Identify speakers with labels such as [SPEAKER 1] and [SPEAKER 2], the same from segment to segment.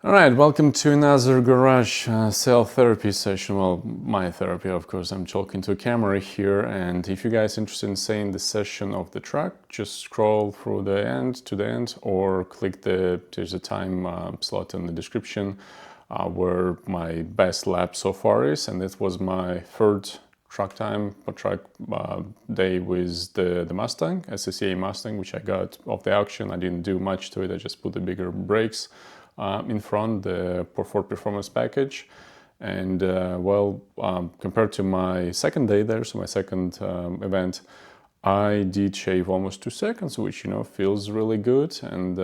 [SPEAKER 1] All right, welcome to another garage cell therapy session. Well, my therapy, of course. I'm talking to a camera here, and if you guys are interested in seeing the session of the truck, just scroll through the end to the end, or click there's a time slot in the description where my best lap so far is, and this was my third truck day with the Mustang, SCCA Mustang, which I got off the auction. I didn't do much to it. I just put the bigger brakes in front, the Ford Performance package. And compared to my second day there, so my second event, I did shave almost 2 seconds, which feels really good, and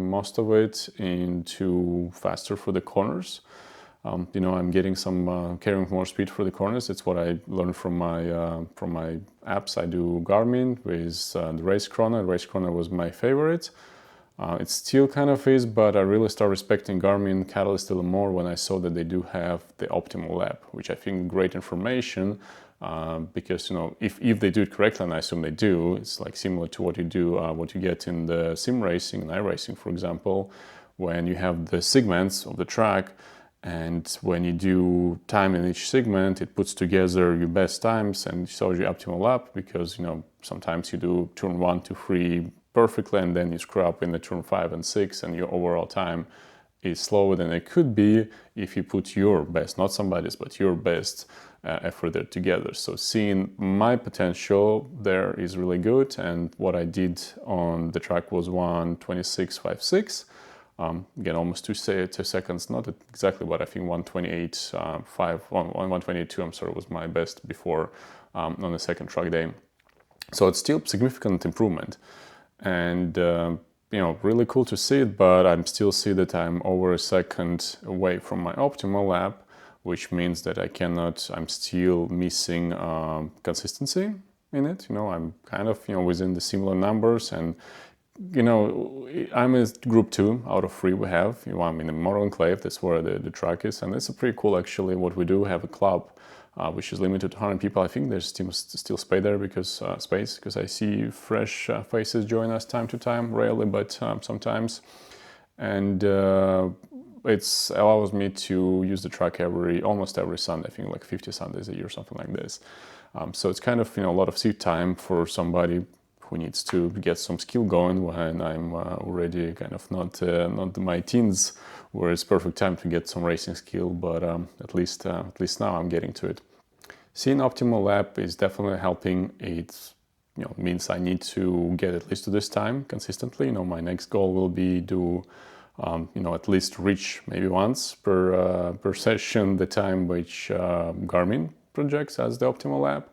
[SPEAKER 1] most of it into faster for the corners. I'm getting some carrying more speed for the corners. It's what I learned from my apps. I do Garmin with the Race Chrono. Race Chrono was my favorite. It still kind of is, but I really started respecting Garmin Catalyst a little more when I saw that they do have the optimal lap, which I think great information, because if they do it correctly, and I assume they do, it's like similar to what you get in the sim racing and iRacing, for example, when you have the segments of the track, and when you do time in each segment, it puts together your best times and shows you optimal lap, because sometimes you do turn 1 to 3 perfectly, and then you screw up in the turn 5 and 6, and your overall time is slower than it could be if you put your best, not somebody's, but your best effort there together. So seeing my potential there is really good, and what I did on the track was 1:26.56. Again, almost 2 seconds, not exactly, but I think 1:28.2, I'm sorry, was my best before on the second track day. So it's still significant improvement. And really cool to see it, but I'm still see that I'm over a second away from my optimal lap, which means that I'm still missing consistency in it. I'm kind of within the similar numbers, and I'm a group 2 out of 3 we have. I'm in the Motor Enclave, that's where the track is, and it's a pretty cool actually. What we do have a club which is limited to 100 people. I think there's still space there because I see fresh faces join us time to time, rarely, but sometimes. And it allows me to use the track almost every Sunday, I think like 50 Sundays a year, something like this. So it's kind of a lot of seat time for somebody who needs to get some skill going when I'm already kind of not my teens, where it's perfect time to get some racing skill, but at least now I'm getting to it. Seeing optimal lap is definitely helping. It means I need to get at least to this time consistently. My next goal will be to at least reach maybe once per session the time which Garmin projects as the optimal lap.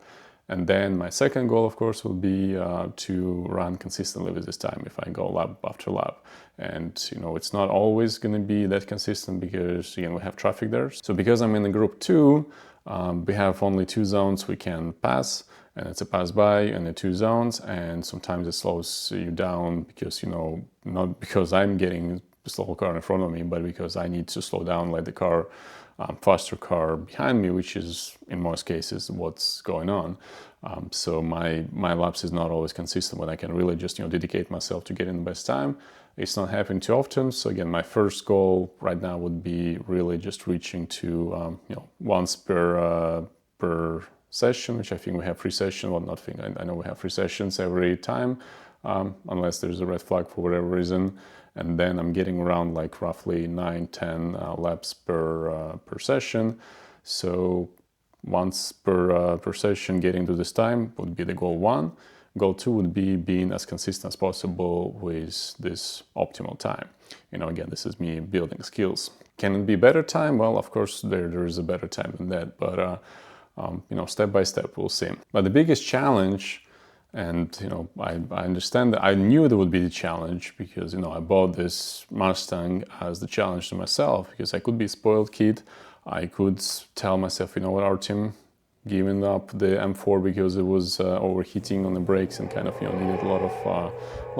[SPEAKER 1] And then my second goal, of course, will be to run consistently with this time if I go lap after lap. And, it's not always going to be that consistent because, again, we have traffic there. So because I'm in the group 2, we have only 2 zones we can pass, and it's a pass by and the 2 zones. And sometimes it slows you down because, not because I'm getting a slow car in front of me, but because I need to slow down, let the car faster car behind me, which is in most cases what's going on. So my laps is not always consistent when I can really just dedicate myself to getting the best time. It's not happening too often. So again, my first goal right now would be really just reaching to once per session, which I think we have 3 sessions. Well, not think, I know we have 3 sessions every time, unless there's a red flag for whatever reason. And then I'm getting around like roughly 9-10 laps per session. So once per session getting to this time would be the goal 1. Goal 2 would be being as consistent as possible with this optimal time. Again, this is me building skills. Can it be better time? Well, of course, there is a better time than that, but step by step, we'll see. But the biggest challenge, and I understand that I knew there would be the challenge because I bought this Mustang as the challenge to myself, because I could be a spoiled kid. I could tell myself, what, our team giving up the M4 because it was overheating on the brakes and kind of needed a lot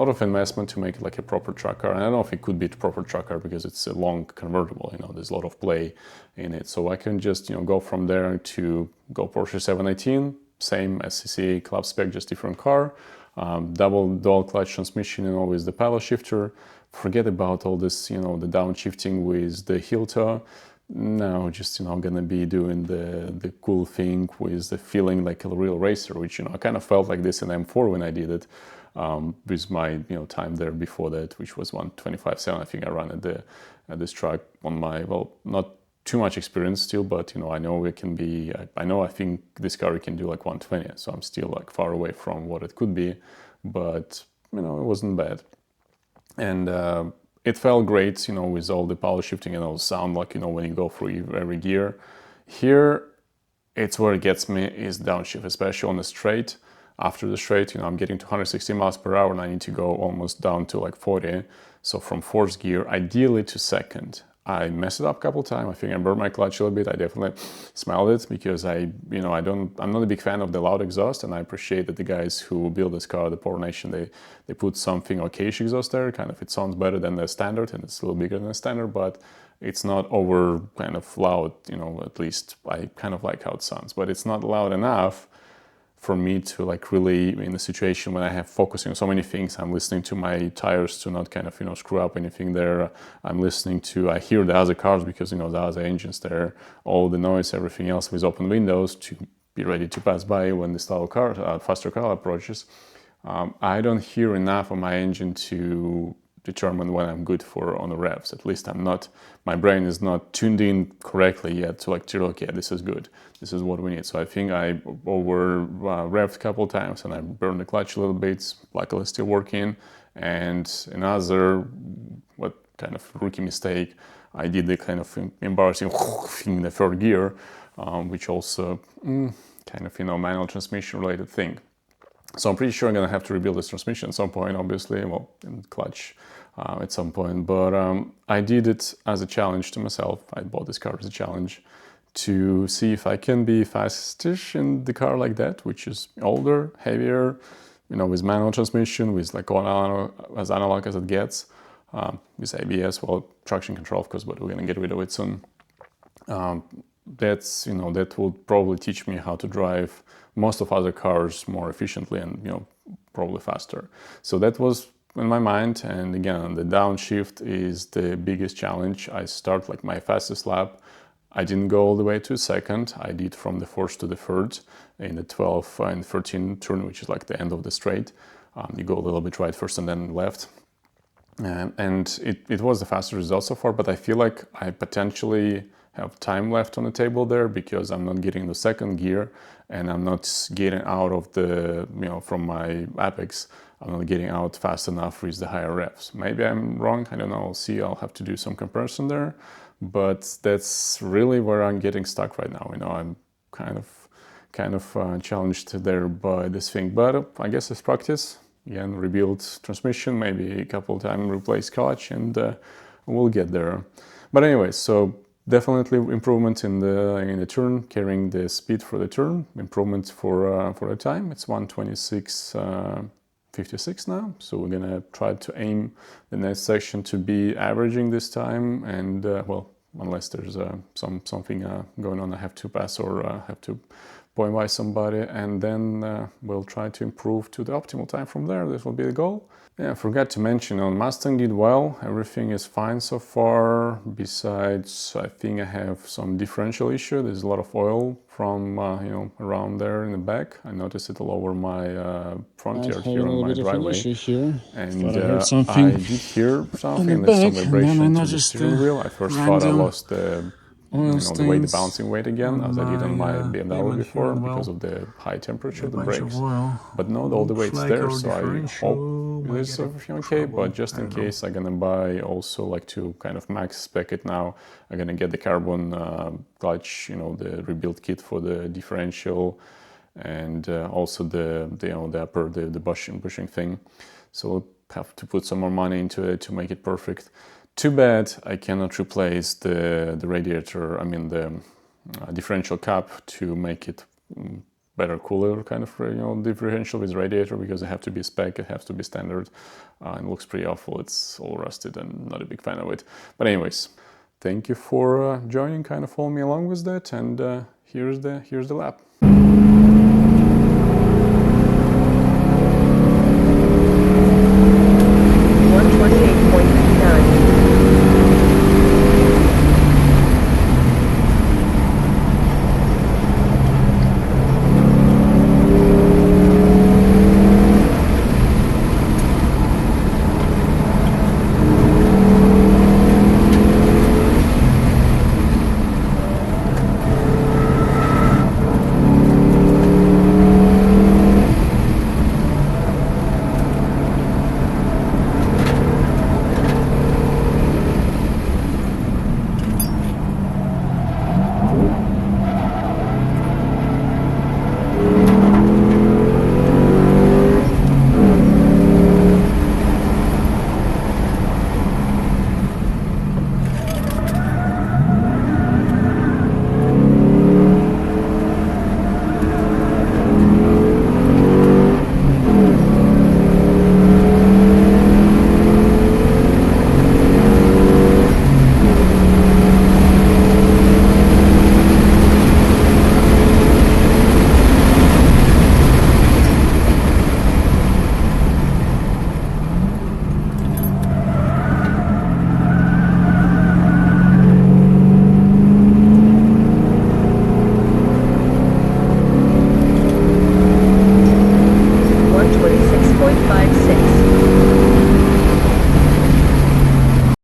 [SPEAKER 1] of investment to make it like a proper truck car. And I don't know if it could be a proper truck car because it's a long convertible. There's a lot of play in it. So I can just go from there to go Porsche 718. Same SCCA Club spec, just different car, double dual clutch transmission and always the paddle shifter. forget about all this, you know, the downshifting with the heel toe. Now just, you know, gonna be doing the cool thing with the feeling like a real racer, which, you know, I kind of felt like this in M4 when I did it, with my, you know, time there before that, which was 1:25.7. I think I ran at this track on my, well, not too much experience still, but, you know, I know it can be, I think this car can do like 120, so I'm still like far away from what it could be, but, you know, it wasn't bad. And it felt great, you know, with all the power shifting and all the sound, like, you know, when you go through every gear. Here, it's where it gets me is downshift, especially on the straight. After the straight, you know, I'm getting to 160 miles per hour and I need to go almost down to like 40. So from fourth gear, ideally to second. I messed it up a couple times. I think I burned my clutch a little bit. I definitely smelled it because I'm not a big fan of the loud exhaust, and I appreciate that the guys who build this car, the Power Nation, they put something okayish exhaust there. Kind of, it sounds better than the standard, and it's a little bigger than the standard, but it's not over kind of loud, you know, at least I kind of like how it sounds, but it's not loud enough for me to like really, in a situation when I have focusing on so many things, I'm listening to my tires to not kind of, you know, screw up anything there. I hear the other cars because, you know, the other engines there, all the noise, everything else with open windows to be ready to pass by when the faster car approaches. I don't hear enough of my engine to determine when I'm good for on the revs. At least my brain is not tuned in correctly yet to like tell, okay, this is good, this is what we need. So I think I over revved a couple times and I burned the clutch a little bit, luckily still working. And another, what kind of rookie mistake, I did the kind of embarrassing thing in the third gear, which also kind of, you know, manual transmission related thing. So I'm pretty sure I'm gonna have to rebuild this transmission at some point, obviously, well, in clutch at some point. But I did it as a challenge to myself. I bought this car as a challenge to see if I can be fastish in the car like that, which is older, heavier, you know, with manual transmission, with like as analog as it gets, with ABS, well, traction control, of course, but we're gonna get rid of it soon. That's, you know, that will probably teach me how to drive most of other cars more efficiently and, you know, probably faster. So that was in my mind. And again, the downshift is the biggest challenge. I start like my fastest lap. I didn't go all the way to second. I did from the fourth to the third in the 12 and 13 turn, which is like the end of the straight. You go a little bit right first and then left. And it was the fastest result so far, but I feel like I potentially have time left on the table there because I'm not getting the second gear and I'm not getting out of the, you know, from my apex, I'm not getting out fast enough with the higher revs. Maybe I'm wrong, I don't know, I'll see, I'll have to do some comparison there, but that's really where I'm getting stuck right now. You know, I'm kind of challenged there by this thing, but I guess it's practice. Again, rebuild transmission, maybe a couple of times replace clutch, and we'll get there. But anyway, so definitely improvement in the turn, carrying the speed for the turn, improvement for the time. It's 1:26.56 now, so we're gonna try to aim the next section to be averaging this time, and well, unless there's something going on I have to pass or have to point by somebody, and then we'll try to improve to the optimal time from there. This will be the goal. Yeah, I forgot to mention, on Mustang did well, everything is fine so far, besides I think I have some differential issue. There's a lot of oil from you know, around there in the back. I noticed it all over my front yard here on my driveway, and I did hear something, there's some vibration to the steering wheel. I first thought I lost the the weight, the bouncing weight again, as I did on my BMW before, because of the high temperature of the brakes. But no, all the weight's there, so I hope there's everything okay. But just in case, I'm gonna buy also, like, to kind of max spec it now, I'm gonna get the carbon clutch, you know, the rebuild kit for the differential, and also the upper, the bushing thing. So we'll have to put some more money into it to make it perfect. Too bad I cannot replace the radiator, I mean the differential cap, to make it better, cooler kind of, you know, differential with radiator, because it have to be spec, it has to be standard, and it looks pretty awful. It's all rusted and not a big fan of it. But anyways, thank you for joining, kind of following me along with that, and here's the lap.